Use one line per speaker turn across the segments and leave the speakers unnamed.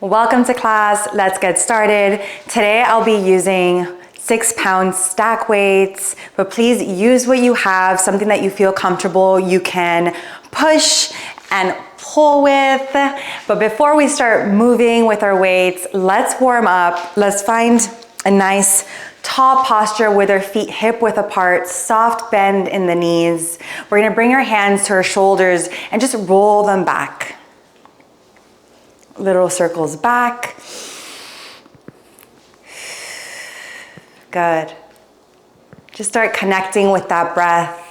Welcome to class. Let's get started. Today I'll be using 6-pound stack weights, but please use what you have, something that you feel comfortable you can push and pull with. But before we start moving with our weights, let's warm up. Let's find a nice tall posture with our feet hip width apart, soft bend in the knees. We're gonna bring our hands to our shoulders and just roll them back. Little circles back. Good. Just start connecting with that breath.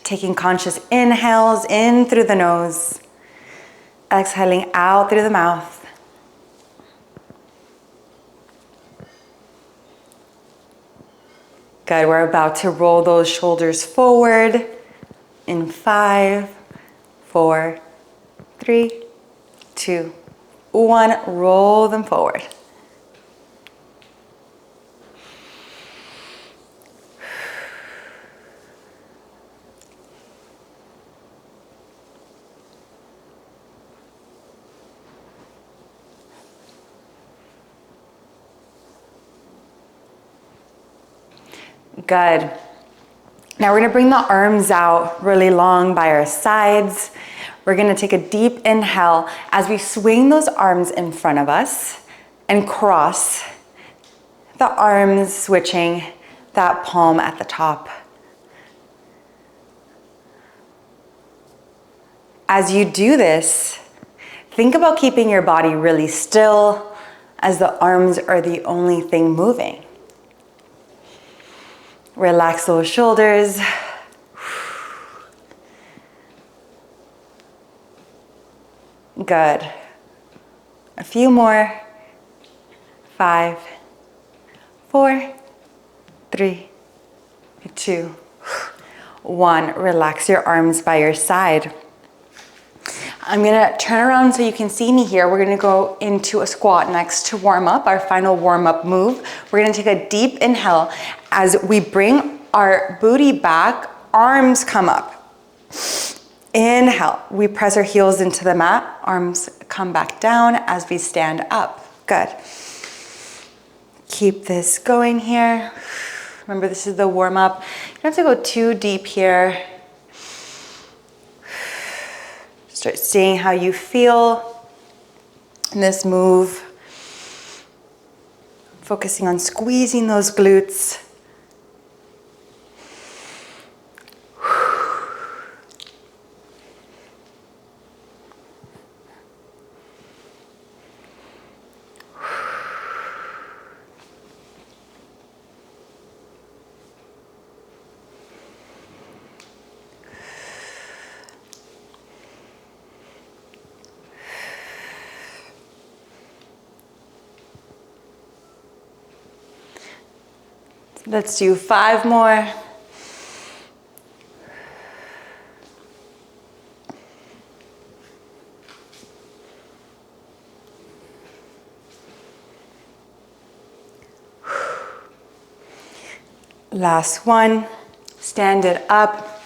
Taking conscious inhales in through the nose. Exhaling out through the mouth. Good, we're about to roll those shoulders forward in 5, 4, 3, 2, 1. Roll them forward. Good. Now we're gonna bring the arms out really long by our sides. We're gonna take a deep inhale as we swing those arms in front of us and cross the arms, switching that palm at the top. As you do this, think about keeping your body really still as the arms are the only thing moving. Relax those shoulders. Good. A few more. 5, 4, 3, 2, 1. Relax your arms by your side. I'm gonna turn around so you can see me here. We're gonna go into a squat next to warm up, our final warm up move. We're gonna take a deep inhale as we bring our booty back, arms come up. Inhale, we press our heels into the mat, arms come back down as we stand up. Good. Keep this going here. Remember, this is the warm up. You don't have to go too deep here. Start seeing how you feel in this move. Focusing on squeezing those glutes. Let's do 5 more. Last one. Stand it up.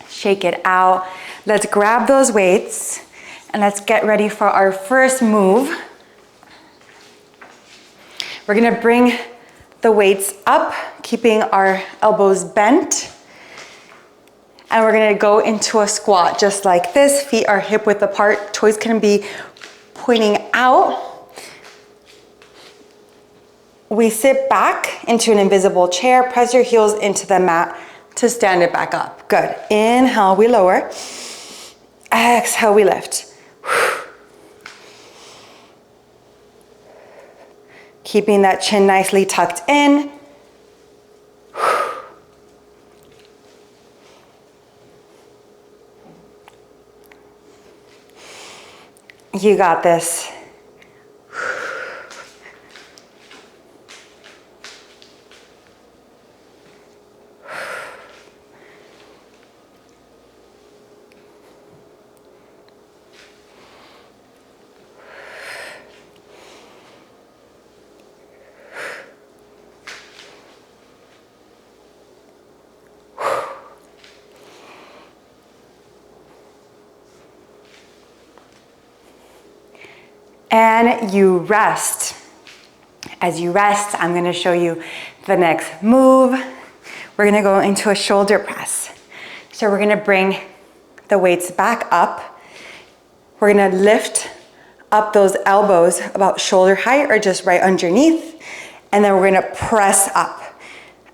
Shake it out. Let's grab those weights and let's get ready for our first move. We're gonna bring the weights up, keeping our elbows bent. And we're gonna go into a squat just like this. Feet are hip width apart. Toes can be pointing out. We sit back into an invisible chair. Press your heels into the mat to stand it back up. Good. Inhale, we lower. Exhale, we lift. Keeping that chin nicely tucked in. You got this. and you rest. As you rest, I'm gonna show you the next move. We're gonna go into a shoulder press. So we're gonna bring the weights back up. We're gonna lift up those elbows about shoulder height or just right underneath. And then we're gonna press up.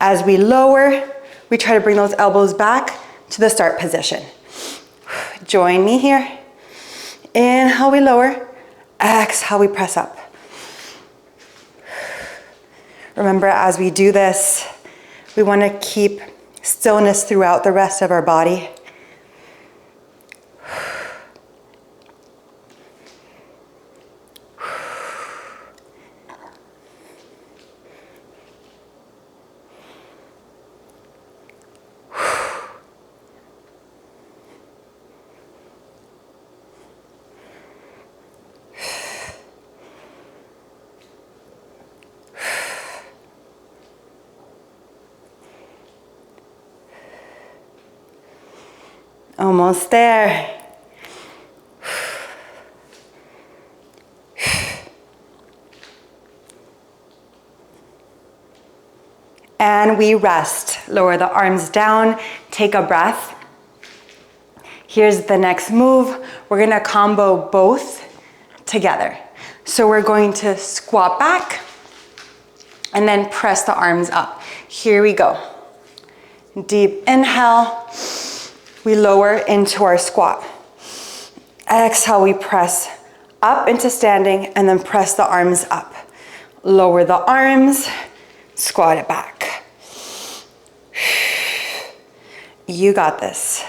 As we lower, we try to bring those elbows back to the start position. Join me here. Inhale, we lower. Exhale, we press up. Remember, as we do this, we want to keep stillness throughout the rest of our body. Almost there. And we rest. Lower the arms down, take a breath. Here's the next move. We're gonna combo both together. So we're going to squat back and then press the arms up. Here we go. Deep inhale. We lower into our squat. Exhale, we press up into standing and then press the arms up. Lower the arms, squat it back. You got this.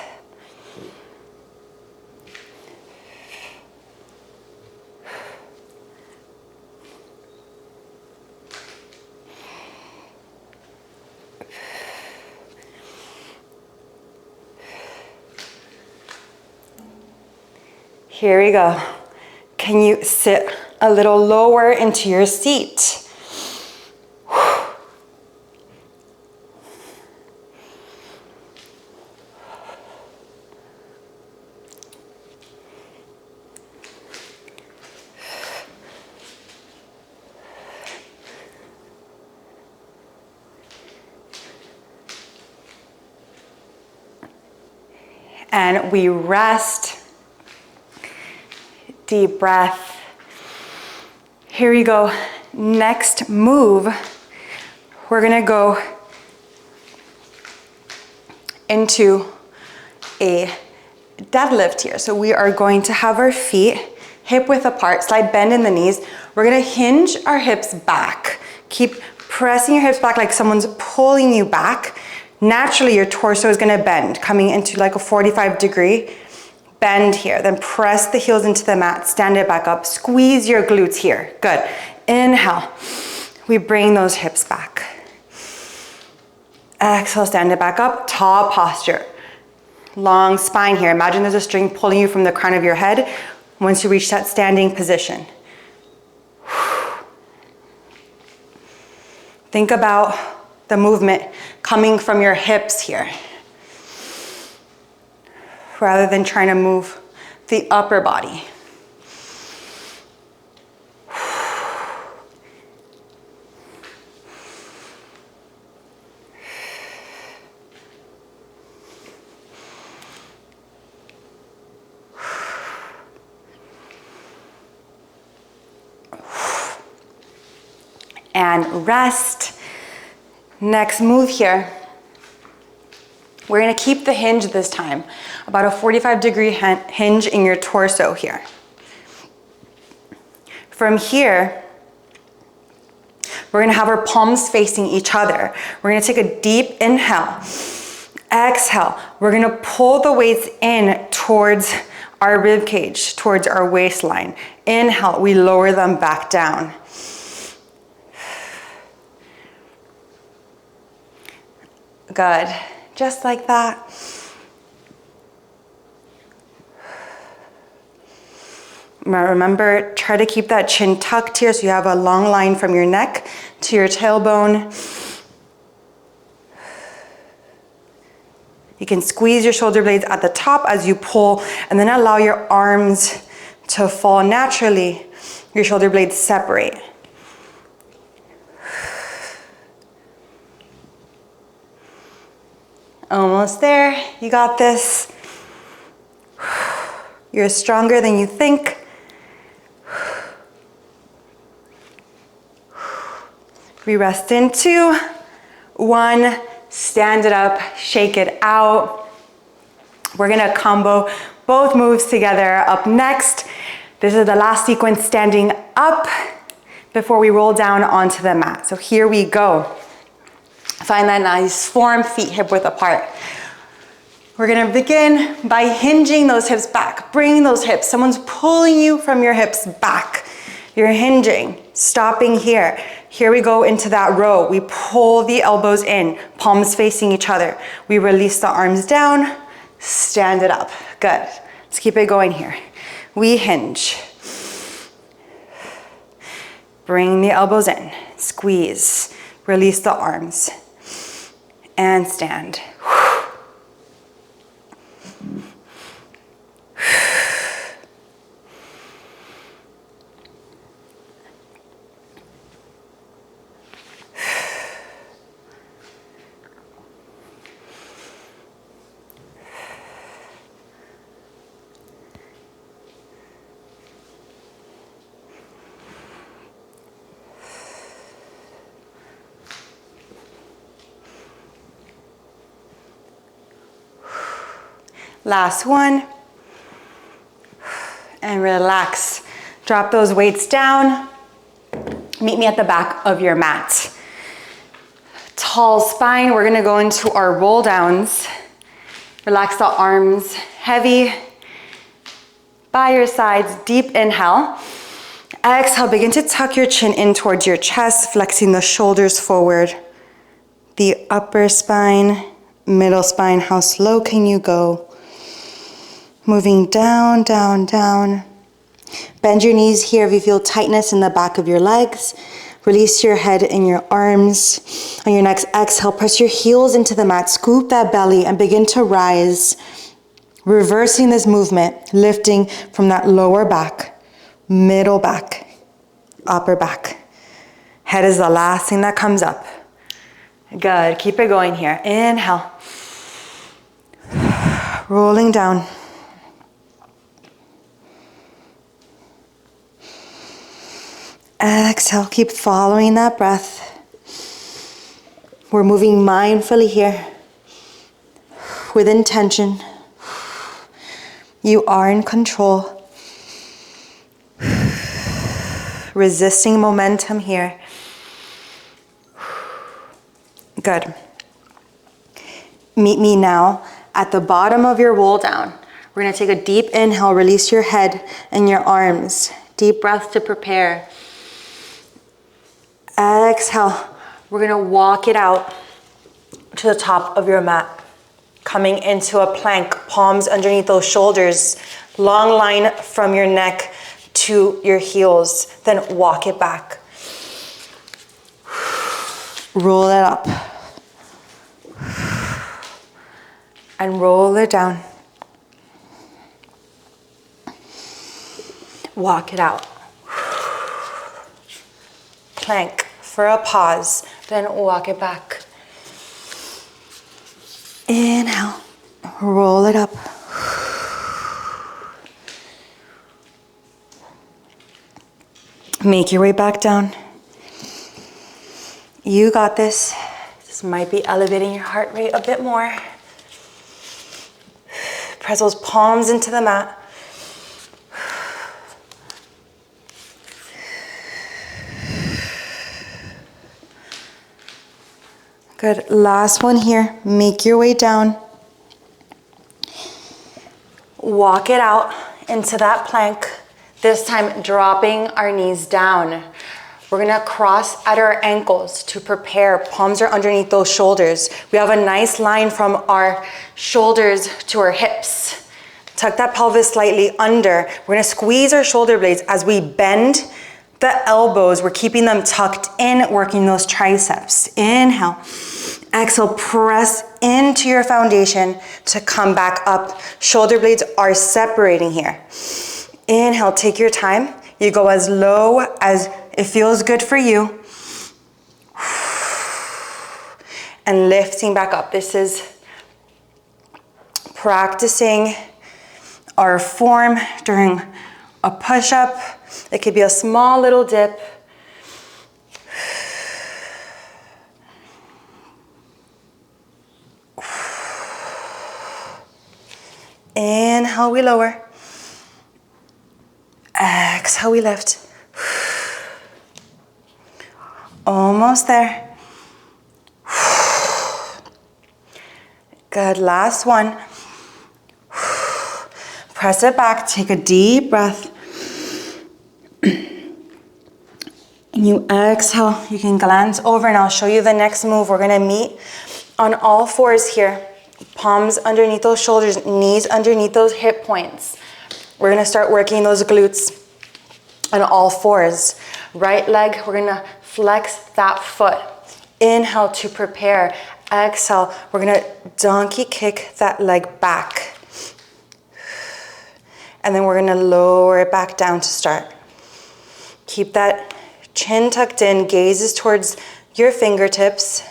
Here we go. Can you sit a little lower into your seat? And we rest. Deep breath. Here we go. Next move, we're gonna go into a deadlift here. So we are going to have our feet hip width apart, slight bend in the knees. We're gonna hinge our hips back. Keep pressing your hips back like someone's pulling you back. Naturally, your torso is gonna bend, coming into like a 45-degree bend here. Then press the heels into the mat, stand it back up, squeeze your glutes here. Good. Inhale. We bring those hips back. Exhale, stand it back up, tall posture. Long spine here. Imagine there's a string pulling you from the crown of your head once you reach that standing position. Think about the movement coming from your hips here, rather than trying to move the upper body. And rest. Next move here. We're gonna keep the hinge this time, about a 45-degree hinge in your torso here. From here, we're gonna have our palms facing each other. We're gonna take a deep inhale. Exhale. We're gonna pull the weights in towards our rib cage, towards our waistline. Inhale, we lower them back down. Good. Just like that. Remember, try to keep that chin tucked here so you have a long line from your neck to your tailbone. You can squeeze your shoulder blades at the top as you pull, and then allow your arms to fall naturally your shoulder blades separate. Almost there, you got this. You're stronger than you think. We rest in 2, 1, stand it up, shake it out. We're gonna combo both moves together. Up next, this is the last sequence, standing up before we roll down onto the mat. So here we go. Find that nice form, feet hip width apart. We're gonna begin by hinging those hips back, bringing those hips. Someone's pulling you from your hips back. You're hinging, stopping here. Here we go into that row. We pull the elbows in, palms facing each other. We release the arms down, stand it up. Good. Let's keep it going here. We hinge. Bring the elbows in, squeeze, release the arms, and stand. Last one. And relax. Drop those weights down. Meet me at the back of your mat. Tall spine. We're gonna go into our roll downs. Relax the arms, heavy by your sides. Deep inhale. Exhale, begin to tuck your chin in towards your chest, flexing the shoulders forward. The upper spine, middle spine, how slow can you go? Moving down, down, down. Bend your knees here if you feel tightness in the back of your legs. Release your head and your arms. On your next exhale, press your heels into the mat, scoop that belly and begin to rise. Reversing this movement, lifting from that lower back, middle back, upper back. Head is the last thing that comes up. Good, keep it going here. Inhale. Rolling down. Exhale, keep following that breath. We're moving mindfully here with intention. You are in control. Resisting momentum here. Good. Meet me now at the bottom of your roll down. We're gonna take a deep inhale, release your head and your arms. Deep breath to prepare. Exhale, we're gonna walk it out to the top of your mat. Coming into a plank, palms underneath those shoulders, long line from your neck to your heels, then walk it back. Roll it up. And roll it down. Walk it out. Plank for a pause, then walk it back. Inhale, roll it up. Make your way back down. You got this. This might be elevating your heart rate a bit more. Press those palms into the mat. Good, last one here. Make your way down. Walk it out into that plank. This time dropping our knees down. We're gonna cross at our ankles to prepare. Palms are underneath those shoulders. We have a nice line from our shoulders to our hips. Tuck that pelvis slightly under. We're gonna squeeze our shoulder blades as we bend the elbows. We're keeping them tucked in, working those triceps. Inhale. Exhale, press into your foundation to come back up. Shoulder blades are separating here. Inhale, take your time. You go as low as it feels good for you. And lifting back up. This is practicing our form during a push-up. It could be a small little dip. Inhale, we lower. Exhale, we lift. Almost there. Good, last one. Press it back, take a deep breath. And you exhale, you can glance over and I'll show you the next move. We're gonna meet on all fours here. Palms underneath those shoulders, knees underneath those hip points. We're gonna start working those glutes on all fours. Right leg, we're gonna flex that foot. Inhale to prepare. Exhale, we're gonna donkey kick that leg back. And then we're gonna lower it back down to start. Keep that chin tucked in, gazes towards your fingertips.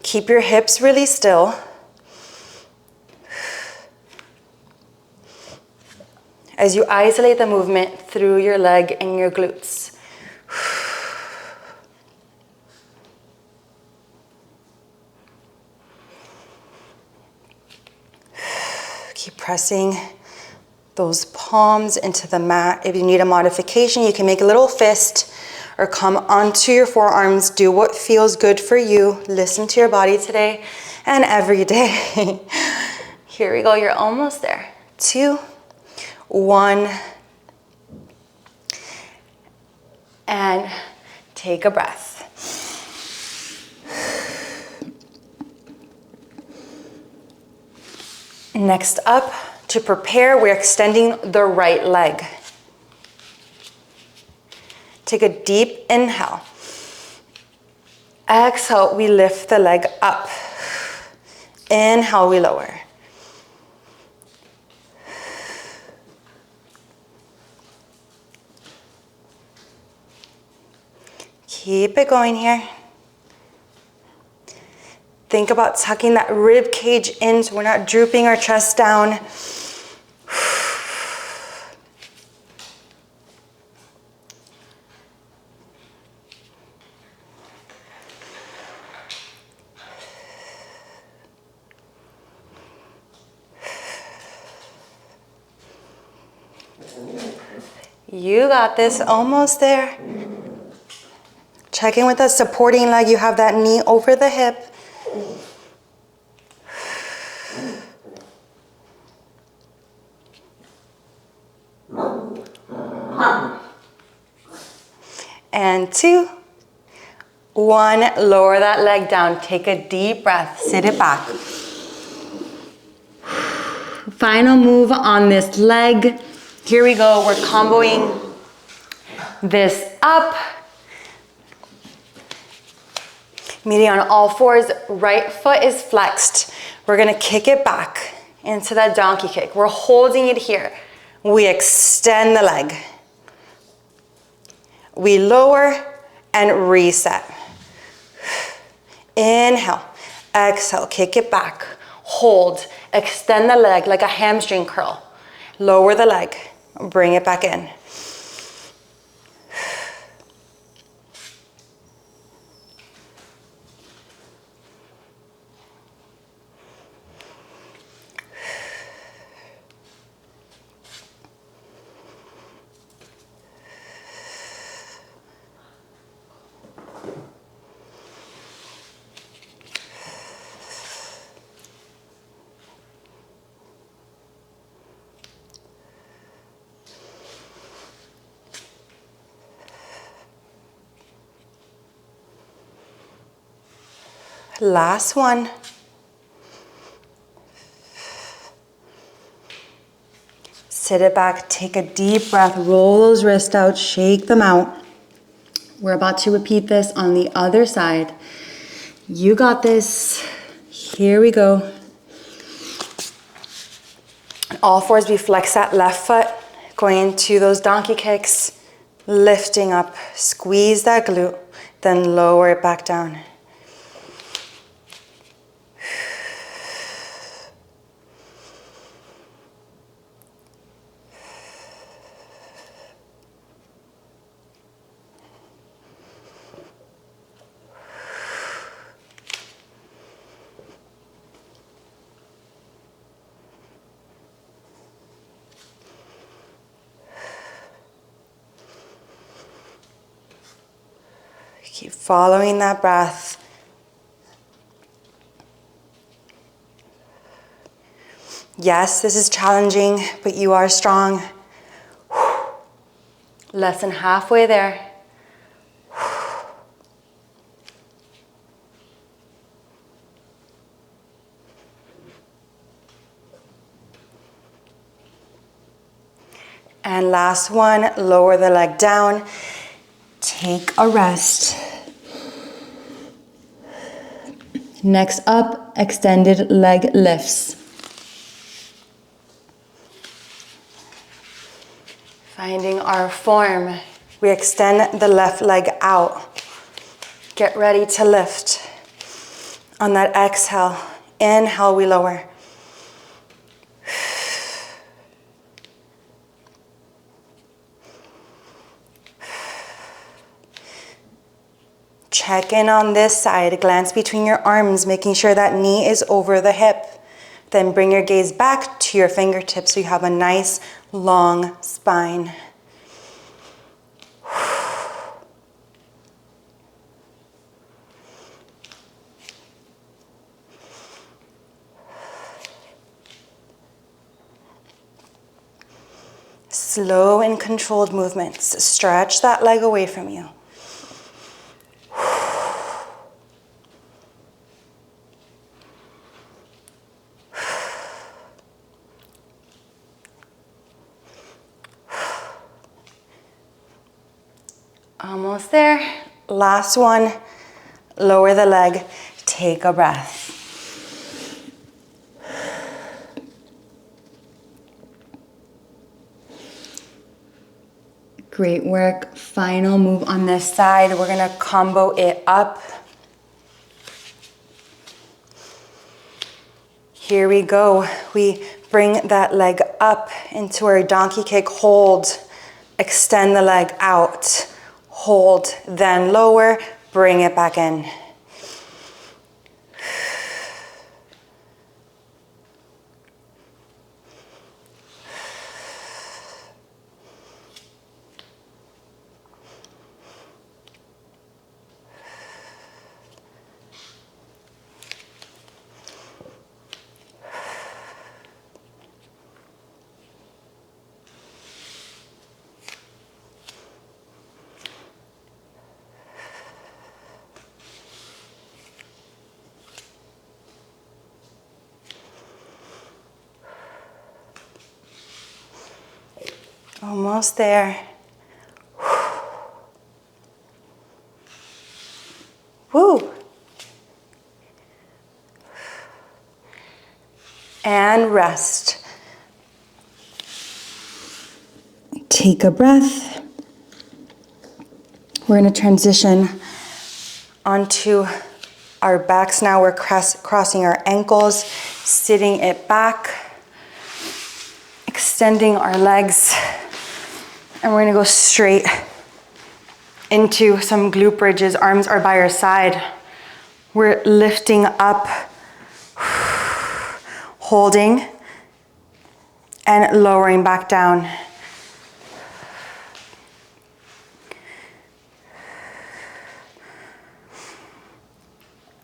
Keep your hips really still. As you isolate the movement through your leg and your glutes. Keep pressing those palms into the mat. If you need a modification, you can make a little fist or come onto your forearms. Do what feels good for you. Listen to your body today and every day. Here we go, you're almost there. 2, 1. And take a breath. Next up, to prepare, we're extending the right leg. Take a deep inhale. Exhale, we lift the leg up. Inhale, we lower. Keep it going here. Think about tucking that rib cage in so we're not drooping our chest down. You got this, almost there. Check in with that supporting leg. You have that knee over the hip. And 2, 1, lower that leg down. Take a deep breath, sit it back. Final move on this leg. Here we go, we're comboing this up. Meeting on all fours, right foot is flexed. We're gonna kick it back into that donkey kick. We're holding it here. We extend the leg. We lower and reset. Inhale, exhale, kick it back. Hold, extend the leg like a hamstring curl. Lower the leg, bring it back in. Last one. Sit it back, take a deep breath, roll those wrists out, shake them out. We're about to repeat this on the other side. You got this. Here we go. All fours, we flex that left foot, going into those donkey kicks, lifting up, squeeze that glute, then lower it back down. Keep following that breath. Yes, this is challenging, but you are strong. Less than halfway there. And last one, lower the leg down. Take a rest. Next up, extended leg lifts. Finding our form. We extend the left leg out. Get ready to lift. On that exhale, inhale, we lower. Check in on this side, glance between your arms, making sure that knee is over the hip. Then bring your gaze back to your fingertips so you have a nice long spine. Slow and controlled movements. Stretch that leg away from you. Almost there. Last one. Lower the leg. Take a breath. Great work. Final move on this side. We're gonna combo it up. Here we go. We bring that leg up into our donkey kick. Hold. Extend the leg out. Hold. Then lower. Bring it back in. Almost there. Woo. And rest. Take a breath. We're going to transition onto our backs now. We're crossing our ankles, sitting it back, extending our legs. And we're gonna go straight into some glute bridges. Arms are by your side. We're lifting up, holding, and lowering back down.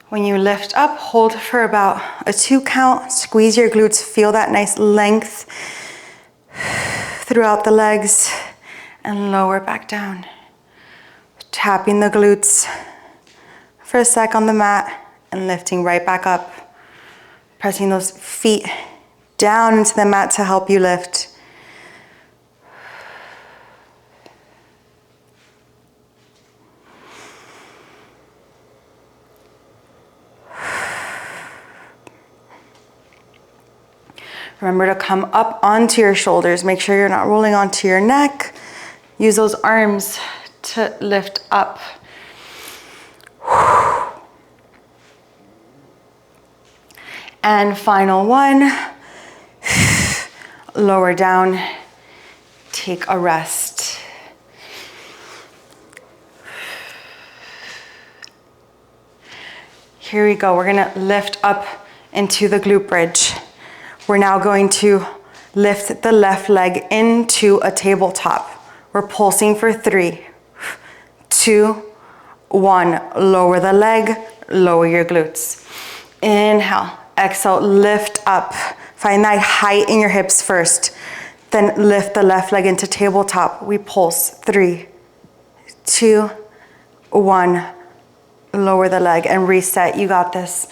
When you lift up, hold for about a 2 count. Squeeze your glutes, feel that nice length throughout the legs. And lower back down. Tapping the glutes for a sec on the mat and lifting right back up. Pressing those feet down into the mat to help you lift. Remember to come up onto your shoulders. Make sure you're not rolling onto your neck. Use those arms to lift up. And final one. Lower down. Take a rest. Here we go. We're gonna lift up into the glute bridge. We're now going to lift the left leg into a tabletop. We're pulsing for 3, 2, 1. Lower the leg, lower your glutes. Inhale, exhale, lift up. Find that height in your hips first. Then lift the left leg into tabletop. We pulse 3, 2, 1. Lower the leg and reset. You got this.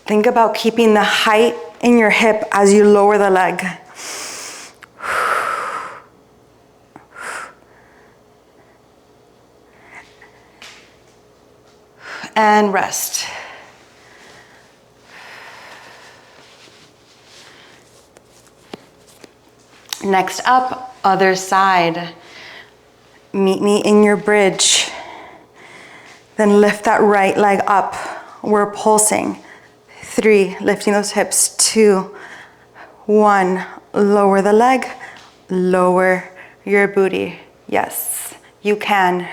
Think about keeping the height in your hip as you lower the leg. And rest. Next up, other side. Meet me in your bridge. Then lift that right leg up. We're pulsing. 3, lifting those hips. 2, 1, lower the leg, lower your booty. Yes, you can.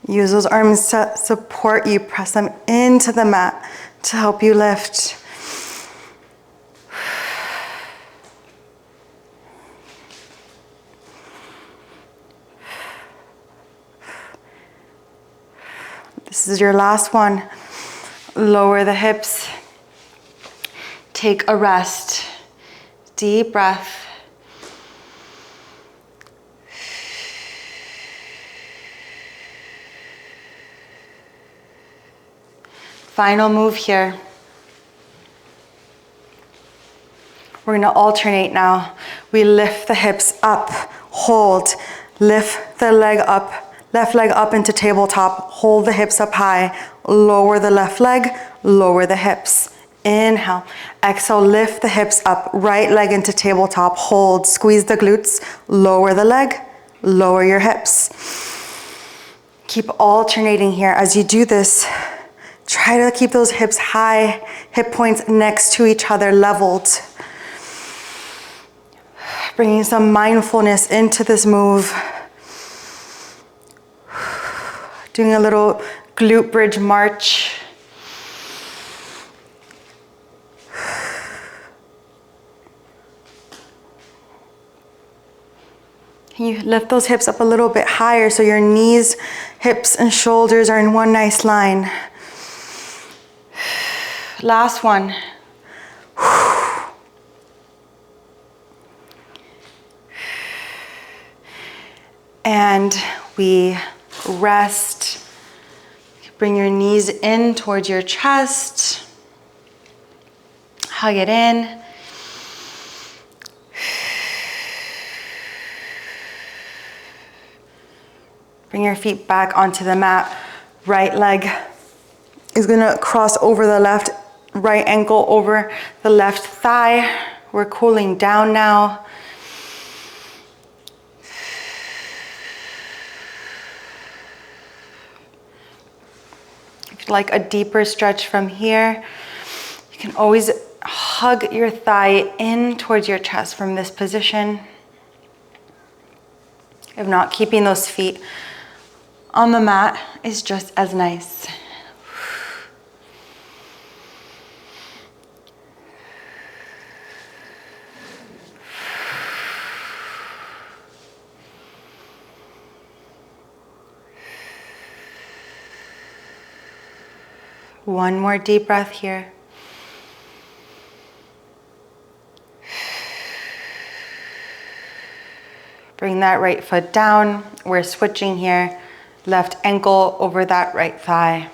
Use those arms to support you. Press them into the mat to help you lift. This is your last one. Lower the hips. Take a rest. Deep breath. Final move here. We're gonna alternate now. We lift the hips up, hold, lift the leg up, left leg up into tabletop, hold the hips up high, lower the left leg, lower the hips. Inhale, exhale, lift the hips up, right leg into tabletop, hold, squeeze the glutes, lower the leg, lower your hips. Keep alternating here. As you do this, try to keep those hips high, hip points next to each other, leveled. Bringing some mindfulness into this move. Doing a little glute bridge march. Can you lift those hips up a little bit higher so your knees, hips, and shoulders are in one nice line? Last one. And we rest. Bring your knees in towards your chest. Hug it in. Bring your feet back onto the mat. Right leg is gonna cross over the left, right ankle over the left thigh. We're cooling down now. If you'd like a deeper stretch from here, you can always hug your thigh in towards your chest from this position. If not, keeping those feet on the mat is just as nice. One more deep breath here. Bring that right foot down. We're switching here. Left ankle over that right thigh.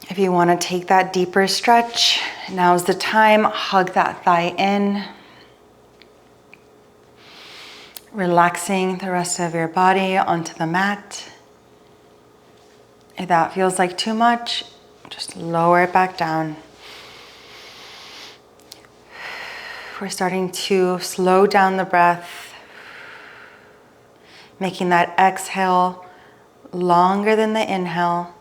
If you want to take that deeper stretch, now's the time. Hug that thigh in. Relaxing the rest of your body onto the mat. If that feels like too much, just lower it back down. We're starting to slow down the breath, making that exhale longer than the inhale.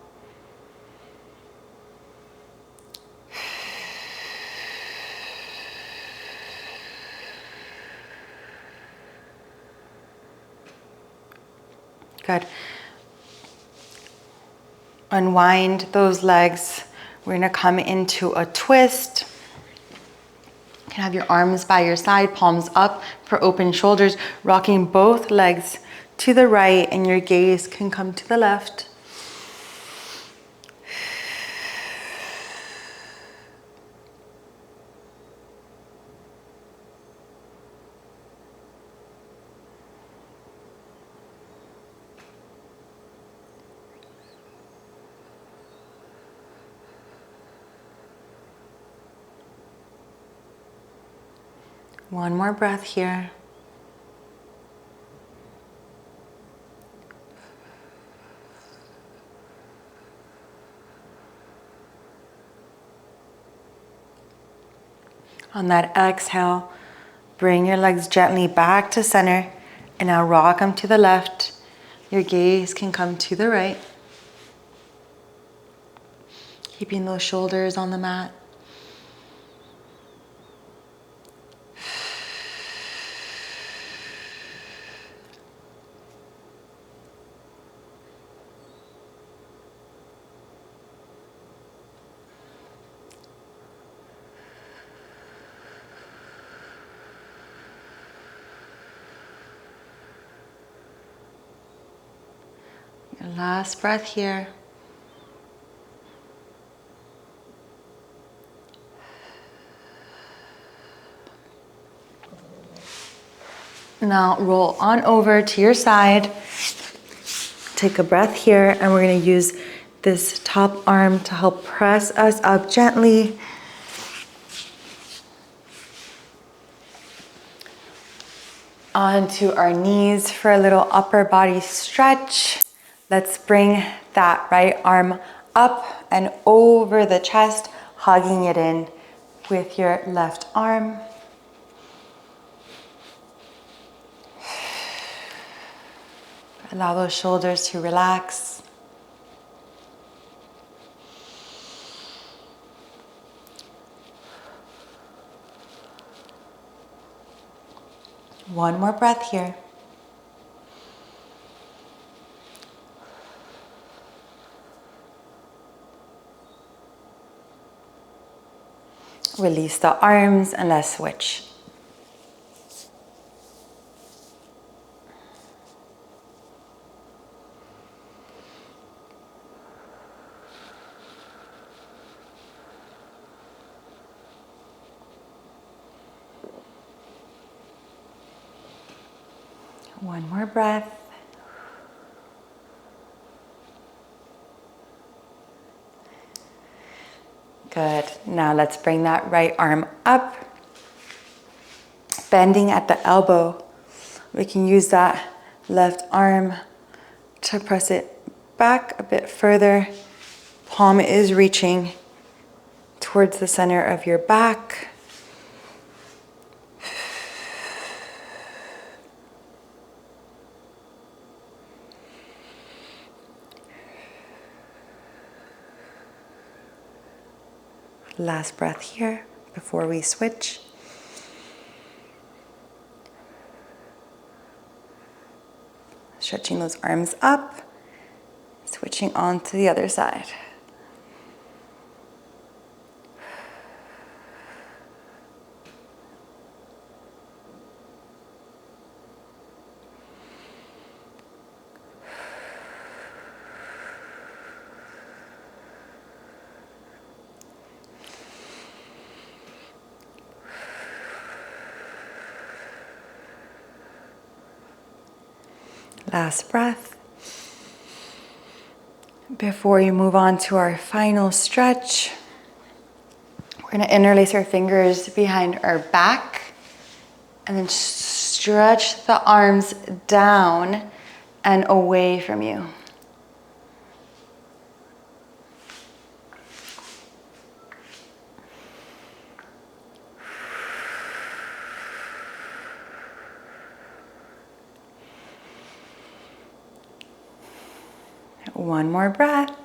Good. Unwind those legs. We're gonna come into a twist. You can have your arms by your side, palms up for open shoulders, rocking both legs to the right, and your gaze can come to the left. One more breath here. On that exhale, bring your legs gently back to center, and now rock them to the left. Your gaze can come to the right. Keeping those shoulders on the mat. Your last breath here. Now roll on over to your side. Take a breath here, and we're going to use this top arm to help press us up gently. Onto our knees for a little upper body stretch. Let's bring that right arm up and over the chest, hugging it in with your left arm. Allow those shoulders to relax. One more breath here. Release the arms and let's switch. One more breath. Good. Now let's bring that right arm up, bending at the elbow. We can use that left arm to press it back a bit further. Palm is reaching towards the center of your back. Last breath here before we switch. Stretching those arms up, switching on to the other side. Last breath. Before you move on to our final stretch, we're going to interlace our fingers behind our back and then stretch the arms down and away from you. One more breath.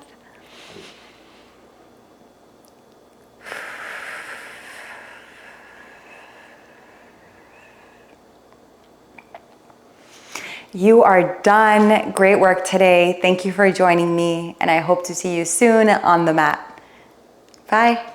You are done. Great work today. Thank you for joining me, and I hope to see you soon on the mat. Bye.